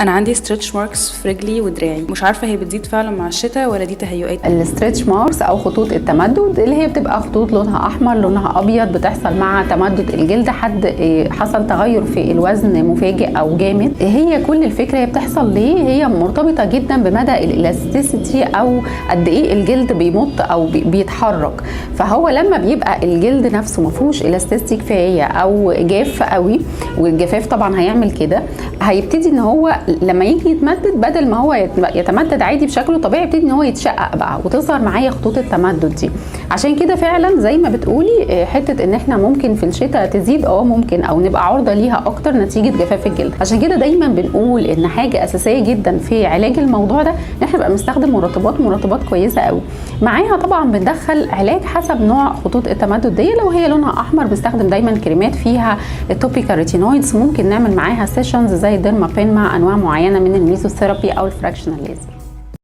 انا عندي ستريتش ماركس في رجلي ودراعي، مش عارفه هي بتزيد فعلا مع الشتاء ولا دي تهيؤات. الستريتش ماركس او خطوط التمدد اللي هي بتبقى خطوط لونها احمر لونها ابيض بتحصل مع تمدد الجلد، حد حصل تغير في الوزن مفاجئ او جامد. هي كل الفكره هي بتحصل ليه، هي مرتبطه جدا بمدى الالاستيسيتي او قد ايه الجلد بيمط او بيتحرك. فهو لما بيبقى الجلد نفسه ما فيهوش الاستيسيتي كفايه او جاف قوي، والجفاف طبعا هيعمل كده، هيبتدي ان هو لما يجي يتمدد بدل ما هو يتمدد عادي بشكله طبيعي يبتدي ان هو يتشقق بقى وتظهر معايا خطوط التمدد دي. عشان كده فعلا زي ما بتقولي حته ان احنا ممكن في الشتاء تزيد ممكن او نبقى عرضه ليها اكتر نتيجه جفاف الجلد. عشان كده دايما بنقول ان حاجه اساسيه جدا في علاج الموضوع ده ان احنا نبقى بنستخدم مرطبات كويسه قوي. معاها طبعا بندخل علاج حسب نوع خطوط التمدد دي. لو هي لونها احمر بنستخدم دايما كريمات فيها التوبيكال ريتينويدز، ممكن نعمل معاها سيشنز زي ديرما بين مع انواع معينه من الميزوثيرابي او الفراكشنال ليزر.